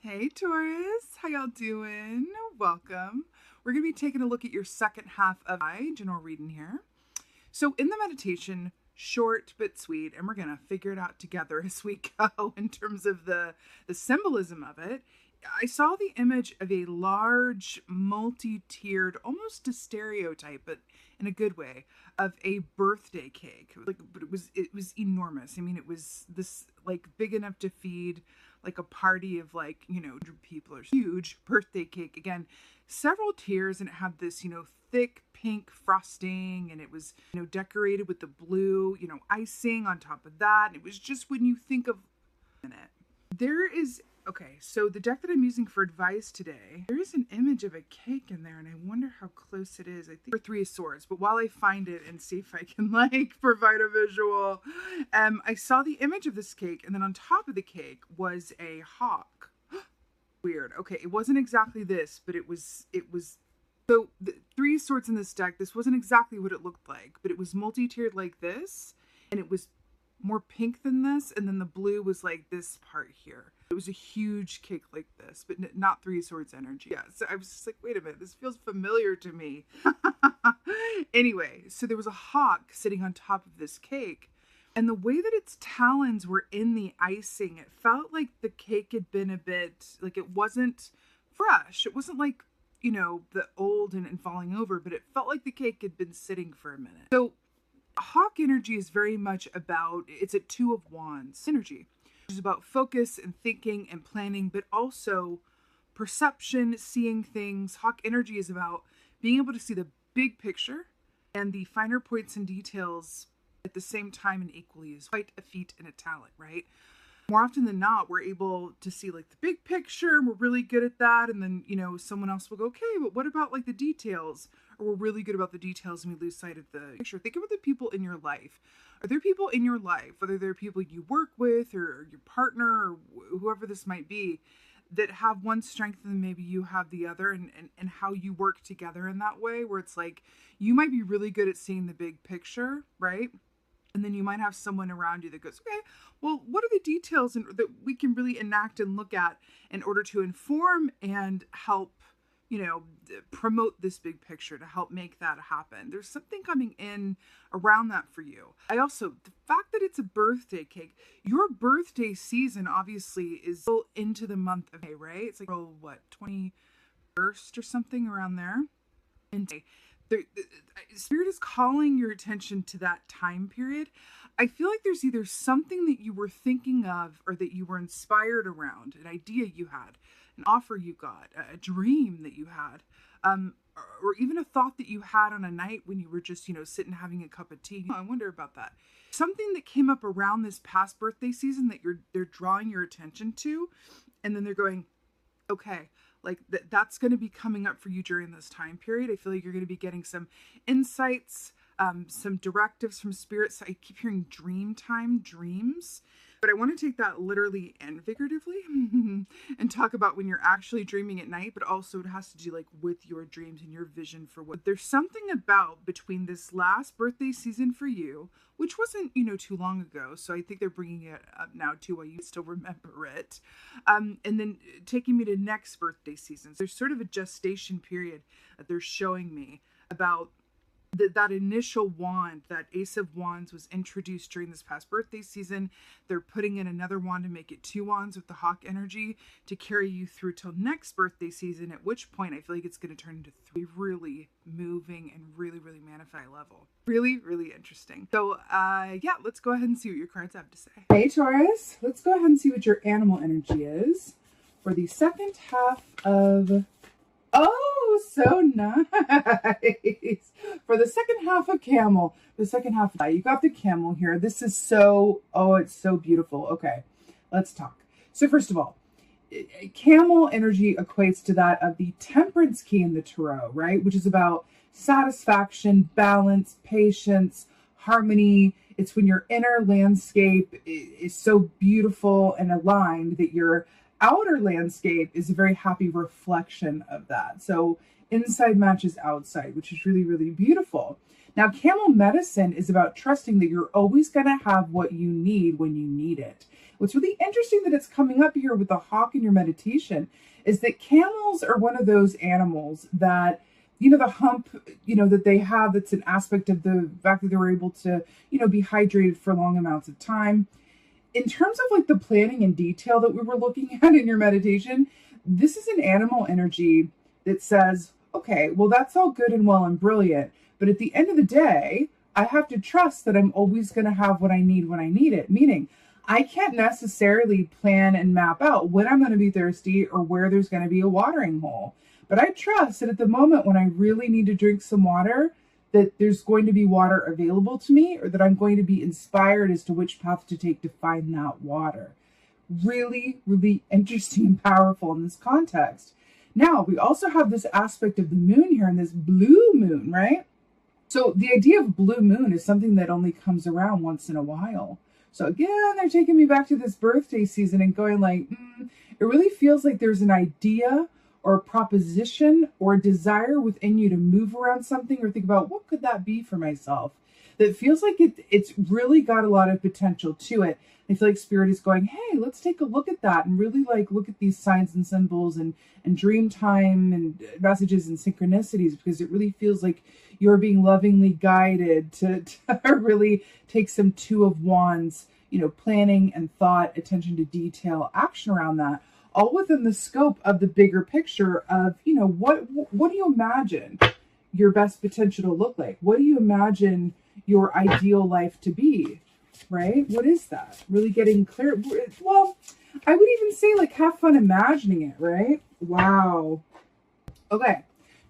Hey Taurus, how y'all doing? Welcome. We're going to be taking a look at your second half of my general reading here. So in the meditation, short but sweet, and we're going to figure it out together as we go in terms of the symbolism of it. I saw the image of a large, multi-tiered, almost a stereotype, but in a good way, of a birthday cake. But it was enormous. I mean, it was this big enough to feed like a party of 100 people, or huge birthday cake. Again, several tiers, and it had this, thick pink frosting, and it was, decorated with the blue, icing on top of that. And it was just, when you think of it, okay, so the deck that I'm using for advice today, there is an image of a cake in there, and I wonder how close it is. I think for Three of Swords, but while I find it and see if I can provide a visual, I saw the image of this cake, and then on top of the cake was a hawk. Weird. Okay, it wasn't exactly this, but it was. So the Three of Swords in this deck, this wasn't exactly what it looked like, but it was multi-tiered like this, and it was more pink than this, and then the blue was like this part here. It was a huge cake like this, but not Three of Swords energy. Yeah, so I was just like, wait a minute, this feels familiar to me. Anyway, so there was a hawk sitting on top of this cake, and the way that its talons were in the icing, it felt like the cake had been a bit, it wasn't fresh. It wasn't the old and falling over, but it felt like the cake had been sitting for a minute. So hawk energy is very much about, it's a Two of Wands energy. It's about focus and thinking and planning, but also perception, seeing things. Hawk energy is about being able to see the big picture and the finer points and details at the same time, and equally is quite a feat and a talent, right? More often than not, we're able to see the big picture, and we're really good at that. And then, someone else will go, okay, but what about the details? Or we're really good about the details and we lose sight of the picture. Think about the people in your life. Are there people in your life, whether they're people you work with or your partner or whoever this might be, that have one strength and maybe you have the other, and how you work together in that way, where it's you might be really good at seeing the big picture, right? And then you might have someone around you that goes, okay, well, what are the details that we can really enact and look at in order to inform and help, promote this big picture, to help make that happen? There's something coming in around that for you. The fact that it's a birthday cake, your birthday season obviously is still into the month of May, right? It's 21st or something around there. And the Spirit is calling your attention to that time period. I feel like there's either something that you were thinking of, or that you were inspired around, an idea you had, an offer you got, a dream that you had, or even a thought that you had on a night when you were just, sitting having a cup of tea. I wonder about that. Something that came up around this past birthday season that they're drawing your attention to, and then they're going, okay, that's going to be coming up for you during this time period. I feel like you're going to be getting some insights, some directives from Spirit. So I keep hearing dream time, dreams, but I want to take that literally and figuratively and talk about when you're actually dreaming at night, but also it has to do with your dreams and your vision for what. There's something about between this last birthday season for you, which wasn't, too long ago. So I think they're bringing it up now to why you still remember it. And then taking me to next birthday season. So there's sort of a gestation period that they're showing me about that initial wand. That Ace of Wands was introduced during this past birthday season. They're putting in another wand to make it two wands with the hawk energy to carry you through till next birthday season, at which point I feel like it's going to turn into three, really moving and really, really manifest level. Really, really interesting. So yeah, let's go ahead and see what your cards have to say. Hey Taurus, let's go ahead and see what your animal energy is for the second half of... Oh, so nice. For the second half of Camel, you got the camel here. This is it's so beautiful. Okay, let's talk. So first of all, camel energy equates to that of the Temperance key in the Tarot, right? Which is about satisfaction, balance, patience, harmony. It's when your inner landscape is so beautiful and aligned that your outer landscape is a very happy reflection of that. So inside matches outside, which is really, really beautiful. Now, camel medicine is about trusting that you're always going to have what you need when you need it. What's really interesting that it's coming up here with the hawk in your meditation is that camels are one of those animals that, the hump, that they have, that's an aspect of the fact that they were able to, be hydrated for long amounts of time. In terms of like the planning and detail that we were looking at in your meditation, this is an animal energy that says, okay, well, that's all good and well and brilliant, but at the end of the day, I have to trust that I'm always going to have what I need when I need it. Meaning, I can't necessarily plan and map out when I'm going to be thirsty or where there's going to be a watering hole. But I trust that at the moment when I really need to drink some water, that there's going to be water available to me, or that I'm going to be inspired as to which path to take to find that water. Really, really interesting and powerful in this context. Now, we also have this aspect of the moon here, and this blue moon, right? So the idea of blue moon is something that only comes around once in a while. So again, they're taking me back to this birthday season and going like, it really feels like there's an idea or a proposition or a desire within you to move around something or think about what could that be for myself. That feels like it's really got a lot of potential to it. I feel like Spirit is going, hey, let's take a look at that and really like look at these signs and symbols and dream time and messages and synchronicities, because it really feels like you're being lovingly guided to really take some Two of Wands, planning and thought, attention to detail, action around that, all within the scope of the bigger picture of, what do you imagine your best potential to look like? What do you imagine your ideal life to be? Right? What is that? Really getting clear. Well, I would even say like have fun imagining it, right? Wow. Okay.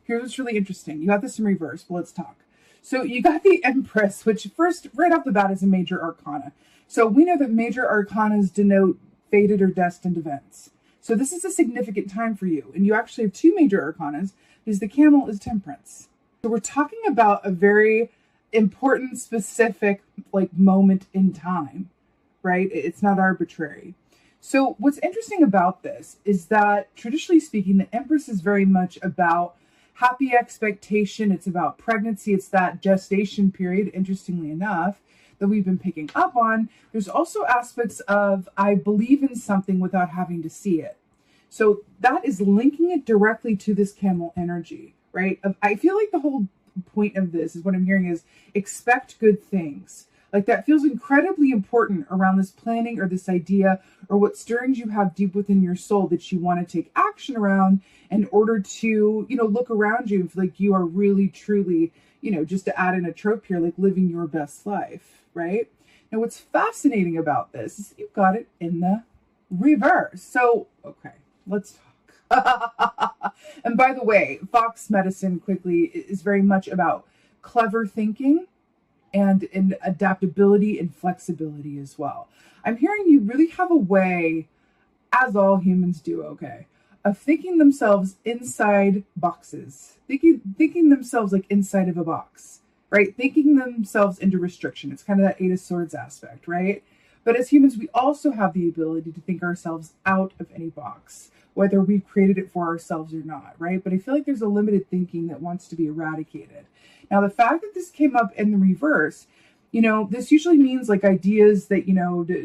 Here's what's really interesting. You got this in reverse, but let's talk. So you got the Empress, which first, right off the bat, is a major arcana. So we know that major arcanas denote fated or destined events. So this is a significant time for you. And you actually have two major arcanas, because the Camel is Temperance. So we're talking about a very important, specific moment in time, right? It's not arbitrary. So what's interesting about this is that traditionally speaking, the Empress is very much about happy expectation. It's about pregnancy. It's that gestation period, interestingly enough, that we've been picking up on. There's also aspects of I believe in something without having to see it. So that is linking it directly to this Camel energy, right? I feel like the whole point of this is what I'm hearing is expect good things. Like that feels incredibly important around this planning or this idea or what stirrings you have deep within your soul that you want to take action around in order to, look around you and feel like you are really, truly, just to add in a trope here, like living your best life, right? Now, what's fascinating about this is you've got it in the reverse. So, okay, let's talk. And by the way, Fox medicine quickly is very much about clever thinking and in adaptability and flexibility as well. I'm hearing you really have a way, as all humans do, okay, of thinking themselves inside boxes, thinking themselves like inside of a box, right? Thinking themselves into restriction. It's kind of that Eight of Swords aspect, right? But as humans, we also have the ability to think ourselves out of any box, whether we've created it for ourselves or not, right? But I feel like there's a limited thinking that wants to be eradicated. Now, the fact that this came up in the reverse, this usually means like ideas that,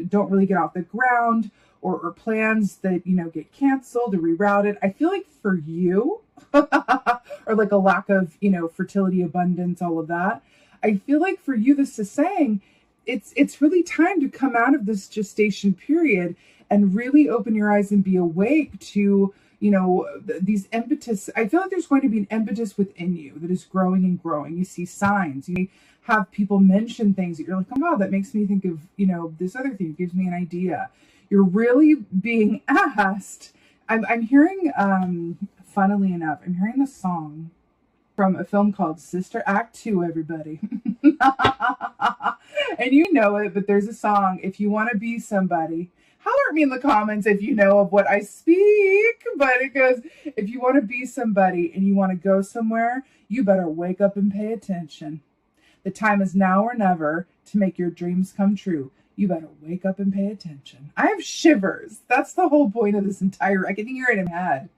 don't really get off the ground or plans that, get canceled or rerouted. I feel like for you, or like a lack of, fertility, abundance, all of that. I feel like for you, this is saying it's really time to come out of this gestation period and really open your eyes and be awake to, these impetus. I feel like there's going to be an impetus within you that is growing and growing. You see signs. You have people mention things that you're like, oh, wow, that makes me think of, this other thing. It gives me an idea. You're really being asked. I'm hearing, funnily enough, I'm hearing the song from a film called Sister Act 2, everybody. And you know it, but there's a song, If You Want to Be Somebody. Holler at me in the comments if you know of what I speak. But it goes, if you want to be somebody and you want to go somewhere, you better wake up and pay attention. The time is now or never to make your dreams come true. You better wake up and pay attention. I have shivers. That's the whole point of this entire, I can hear it in my head.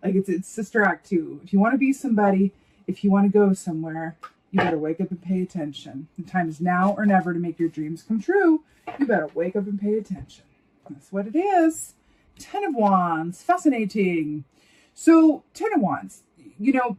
Like it's Sister Act 2. If you want to be somebody, if you want to go somewhere, you better wake up and pay attention. The time is now or never to make your dreams come true. You better wake up and pay attention. That's what it is. 10 of Wands. Fascinating. So 10 of Wands,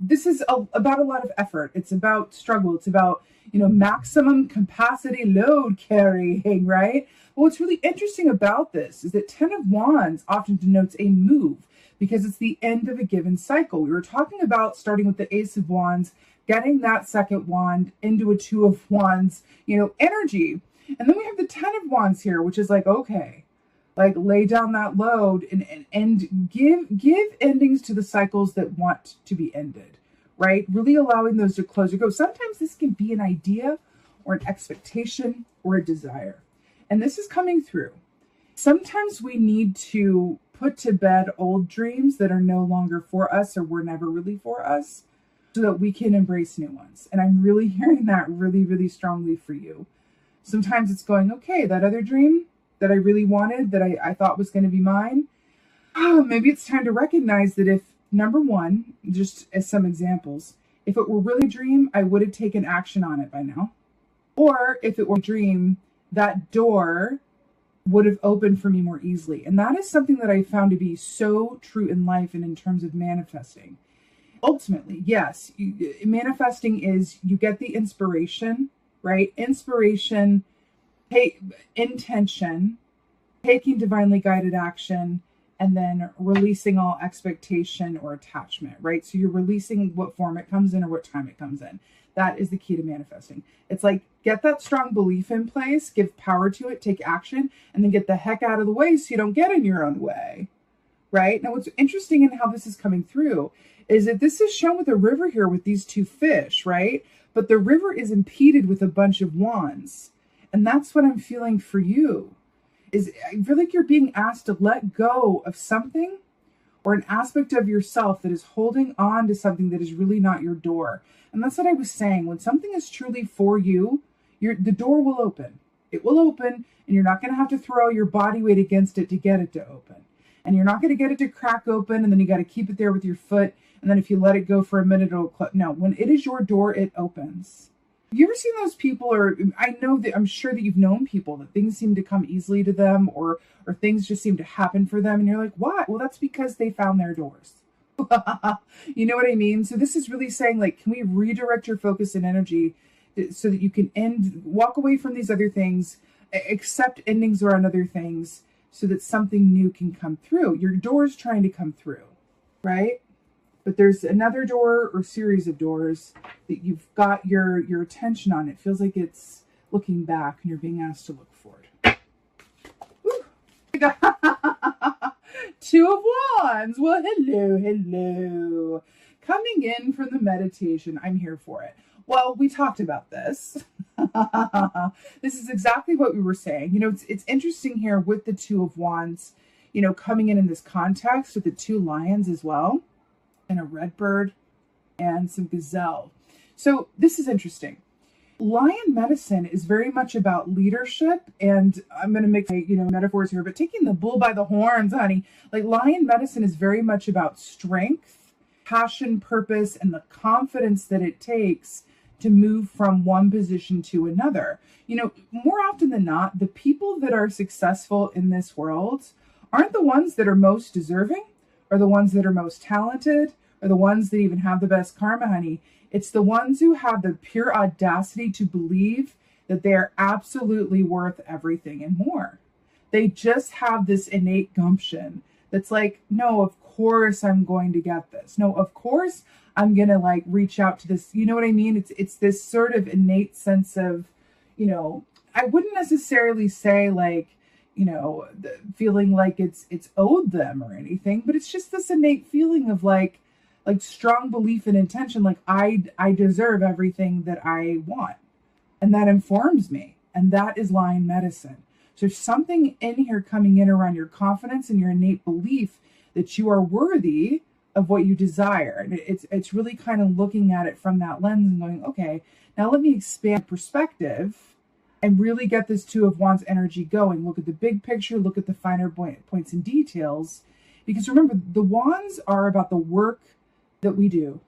this is about a lot of effort. It's about struggle. It's about, maximum capacity load carrying, right? Well, what's really interesting about this is that 10 of Wands often denotes a move because it's the end of a given cycle. We were talking about starting with the Ace of Wands, getting that second wand into a 2 of Wands, energy. And then we have the 10 of Wands here, which is like, okay, like lay down that load and give endings to the cycles that want to be ended, right? Really allowing those to close or go. Sometimes this can be an idea or an expectation or a desire. And this is coming through. Sometimes we need to put to bed old dreams that are no longer for us or were never really for us so that we can embrace new ones. And I'm really hearing that really, really strongly for you. Sometimes it's going, okay, that other dream that I really wanted, that I thought was going to be mine. Maybe it's time to recognize that if, number one, just as some examples, if it were really a dream, I would have taken action on it by now. Or if it were a dream, that door would have opened for me more easily. And that is something that I found to be so true in life and in terms of manifesting. Ultimately, yes, manifesting is you get the inspiration, right? Inspiration, intention, taking divinely guided action, and then releasing all expectation or attachment, right? So you're releasing what form it comes in or what time it comes in. That is the key to manifesting. It's like, get that strong belief in place, give power to it, take action, and then get the heck out of the way so you don't get in your own way, right? Now, what's interesting in how this is coming through is that this is shown with a river here with these two fish, right? But the river is impeded with a bunch of wands. And that's what I'm feeling for you, is I feel like you're being asked to let go of something or an aspect of yourself that is holding on to something that is really not your door. And that's what I was saying. When something is truly for you, the door will open. It will open, and you're not going to have to throw your body weight against it to get it to open. And you're not going to get it to crack open, and then you got to keep it there with your foot. And then if you let it go for a minute, it'll close. No, when it is your door, it opens. Have you ever seen those people, or I'm sure that you've known people that things seem to come easily to them or things just seem to happen for them. And you're like, why? Well, that's because they found their doors. You know what I mean? So this is really saying, like, can we redirect your focus and energy so that you can walk away from these other things, accept endings around other things so that something new can come through. Your door is trying to come through, right? But there's another door or series of doors that you've got your attention on. It feels like it's looking back and you're being asked to look forward. Two of Wands. Well, hello. Coming in from the meditation. I'm here for it. Well, we talked about this. This is exactly what we were saying. It's interesting here with the Two of Wands, coming in this context with the two lions as well, and a red bird and some gazelle. So this is interesting. Lion medicine is very much about leadership, and I'm going to mix metaphors here, but taking the bull by the horns, honey. Like, lion medicine is very much about strength, passion, purpose, and the confidence that it takes to move from one position to another. More often than not, the people that are successful in this world aren't the ones that are most deserving, or the ones that are most talented, or the ones that even have the best karma, honey. It's the ones who have the pure audacity to believe that they are absolutely worth everything and more. They just have this innate gumption that's like, no, of course I'm going to get this. No, of course I'm going to reach out to this. You know what I mean? It's this sort of innate sense of, I wouldn't necessarily say feeling like it's owed them or anything, but it's just this innate feeling of like strong belief and intention. Like, I deserve everything that I want. And that informs me. And that is lion medicine. So there's something in here coming in around your confidence and your innate belief that you are worthy of what you desire. And it's really kind of looking at it from that lens and going, okay, now let me expand perspective and really get this Two of Wands energy going. Look at the big picture, look at the finer points and details. Because remember, the wands are about the work that we do,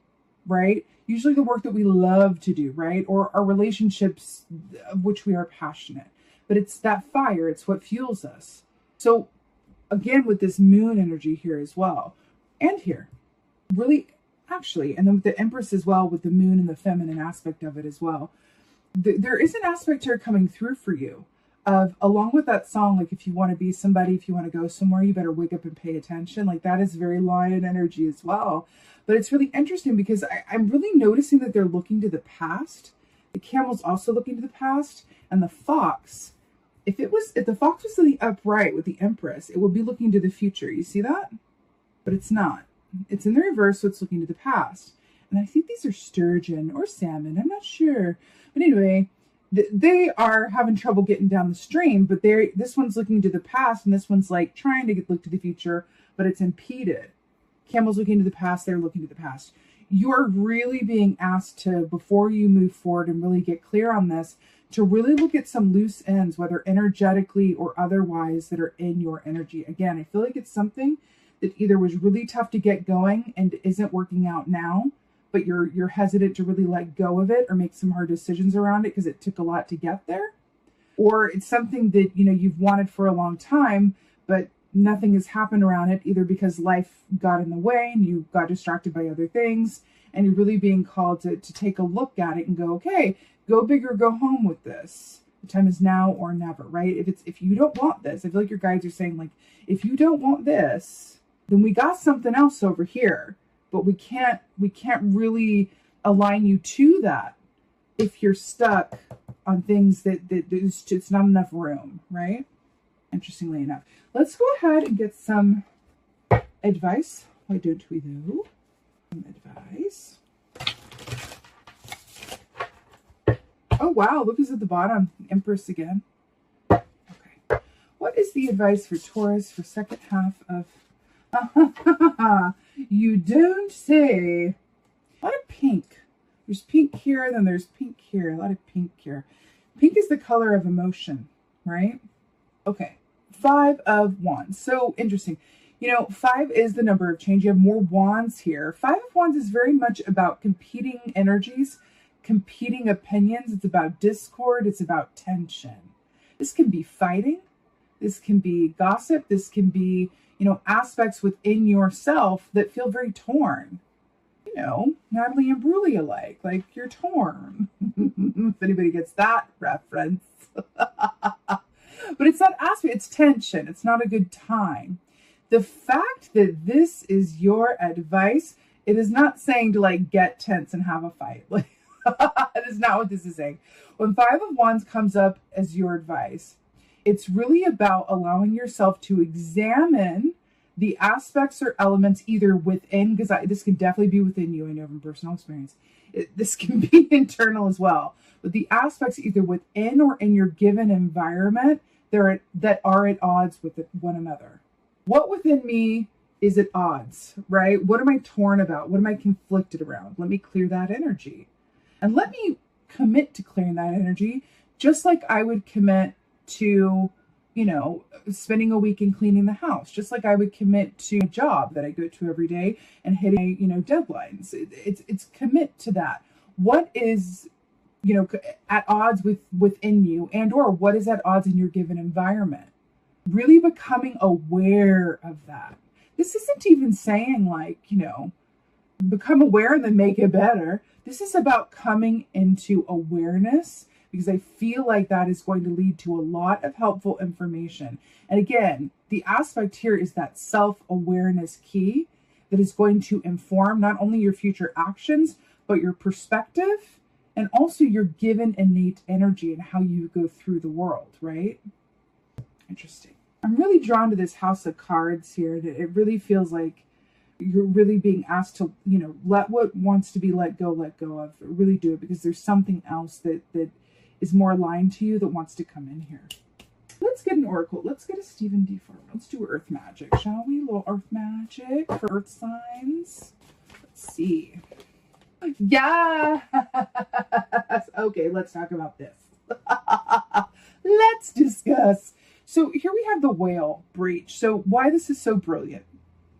right? Usually the work that we love to do, right? Or our relationships of which we are passionate. But it's that fire, it's what fuels us. So again, with this moon energy here as well, and here, really, actually, and then with the Empress as well, with the moon and the feminine aspect of it as well, there is an aspect here coming through for you of, along with that song, like if you want to be somebody, if you want to go somewhere, you better wake up and pay attention. Like that is very lion energy as well. But it's really interesting because I'm really noticing that they're looking to the past. The camel's also looking to the past, and the fox, if the fox was in the upright with the Empress, it would be looking to the future. You see that? But it's not. It's in the reverse, so it's looking to the past. And I think these are sturgeon or salmon. I'm not sure. But anyway, they are having trouble getting down the stream, but this one's looking to the past, and this one's like trying to look to the future, but it's impeded. Camel's looking to the past, they're looking to the past. You are really being asked to, before you move forward and really get clear on this, to really look at some loose ends, whether energetically or otherwise, that are in your energy. Again, I feel like it's something that either was really tough to get going and isn't working out now, but you're hesitant to really let go of it or make some hard decisions around it because it took a lot to get there. Or it's something that, you know, you've wanted for a long time, but nothing has happened around it, either because life got in the way and you got distracted by other things, and you're really being called to take a look at it and go, okay, go big or go home with this. The time is now or never, right? If you don't want this, I feel like your guides are saying, like, if you don't want this, then we got something else over here, but we can't really align you to that if you're stuck on things that it's not enough room, right? Interestingly enough. Let's go ahead and get some advice. Why don't we though? Some advice. Oh wow, look who's at the bottom. Empress again. Okay. What is the advice for Taurus for second half of... You don't say. A lot of pink. There's pink here, then there's pink here. A lot of pink here. Pink is the color of emotion, right? Okay. 5 of Wands. So interesting. You know, 5 is the number of change. You have more wands here. 5 of Wands is very much about competing energies, competing opinions. It's about discord. It's about tension. This can be fighting. This can be gossip. This can be, you know, aspects within yourself that feel very torn. You know, Natalie and Bruley alike. Like, you're torn. If anybody gets that reference. But it's not aspect, it's tension. It's not a good time. The fact that this is your advice, it is not saying to like get tense and have a fight. Like, that is not what this is saying. When 5 of Wands comes up as your advice, it's really about allowing yourself to examine the aspects or elements either within, because this can definitely be within you, I know from personal experience. This can be internal as well. But the aspects either within or in your given environment that are at odds with one another. What within me is at odds, right? What am I torn about? What am I conflicted around? Let me clear that energy. And let me commit to clearing that energy, just like I would commit to, you know, spending a week and cleaning the house, just like I would commit to a job that I go to every day and hitting, you know, deadlines. It's commit to that. What is, you know, at odds within you, and or what is at odds in your given environment? Really becoming aware of that. This isn't even saying like, you know, become aware and then make it better. This is about coming into awareness, because I feel like that is going to lead to a lot of helpful information. And again, the aspect here is that self-awareness key that is going to inform not only your future actions, but your perspective and also your given innate energy and how you go through the world, right? Interesting. I'm really drawn to this House of Cards here. It really feels like you're really being asked to, you know, let what wants to be let go of. Really do it, because there's something else that is more aligned to you that wants to come in here. Let's get an oracle. Let's get a Stephen D. Farmer. Let's do earth magic, shall we? A little earth magic for earth signs. Let's see. Yeah. Okay, let's talk about this. Let's discuss. So here we have the whale breach. So why this is so brilliant.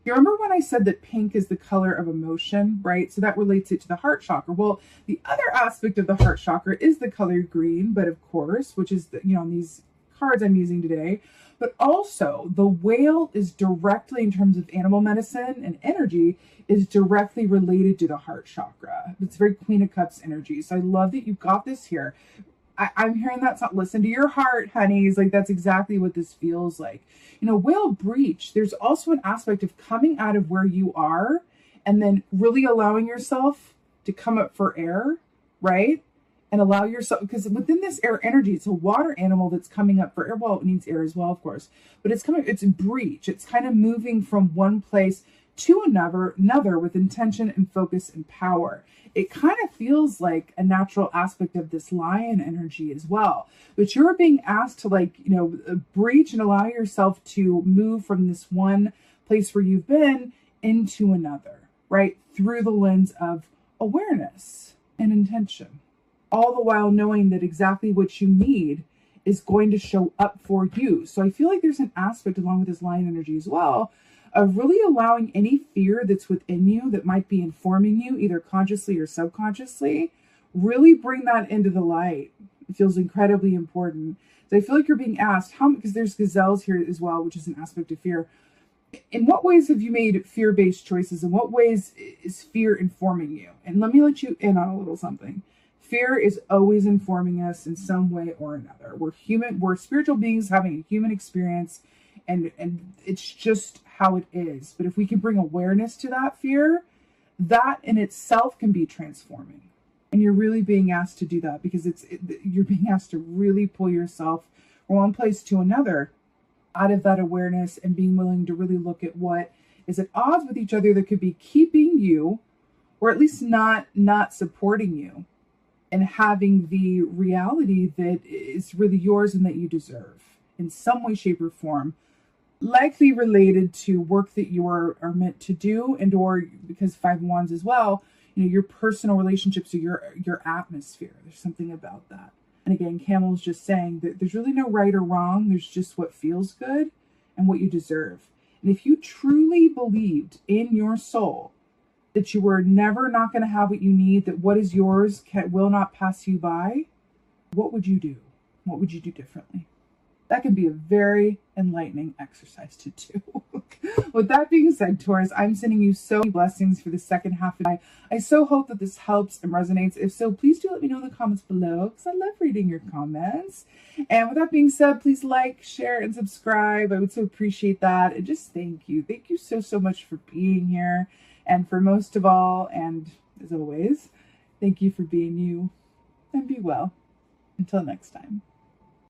You remember when I said that pink is the color of emotion, right? So that relates it to the heart chakra. Well, the other aspect of the heart chakra is the color green, but of course, which is, the, you know, on these cards I'm using today. But also the whale is directly, in terms of animal medicine and energy, is directly related to the heart chakra. It's very Queen of Cups energy. So I love that you got this here. I'm hearing that. Listen to your heart, honeys. Like, that's exactly what this feels like. You know, whale breach, there's also an aspect of coming out of where you are and then really allowing yourself to come up for air, right? And allow yourself, because within this air energy, it's a water animal that's coming up for air. Well, it needs air as well, of course, but it's a breach. It's kind of moving from one place to another with intention and focus and power. It kind of feels like a natural aspect of this lion energy as well. But you're being asked to, like, you know, breach and allow yourself to move from this one place where you've been into another, right? Through the lens of awareness and intention. All the while knowing that exactly what you need is going to show up for you. So I feel like there's an aspect along with this lion energy as well of really allowing any fear that's within you that might be informing you, either consciously or subconsciously, really bring that into the light. It feels incredibly important. So I feel like you're being asked, because there's gazelles here as well, which is an aspect of fear. In what ways have you made fear-based choices? In what ways is fear informing you? And let me let you in on a little something. Fear is always informing us in some way or another. We're human, we're spiritual beings having a human experience, and it's just how it is. But if we can bring awareness to that fear, that in itself can be transforming. And you're really being asked to do that, because you're being asked to really pull yourself from one place to another out of that awareness, and being willing to really look at what is at odds with each other that could be keeping you, or at least not supporting you, and having the reality that is really yours and that you deserve in some way, shape, or form, likely related to work that you are meant to do, and or because Five of Wands as well, you know, your personal relationships or your atmosphere. There's something about that. And again, Camel's just saying that there's really no right or wrong. There's just what feels good and what you deserve. And if you truly believed in your soul that you were never not going to have what you need, that what is yours will not pass you by, what would you do? What would you do differently? That can be a very enlightening exercise to do. With that being said, Taurus, I'm sending you so many blessings for the second half of the day. I so hope that this helps and resonates. If so, please do let me know in the comments below, because I love reading your comments. And with that being said, please like, share, and subscribe. I would so appreciate that. And just thank you. Thank you so, so much for being here. And for most of all, and as always, thank you for being you. And be well. Until next time.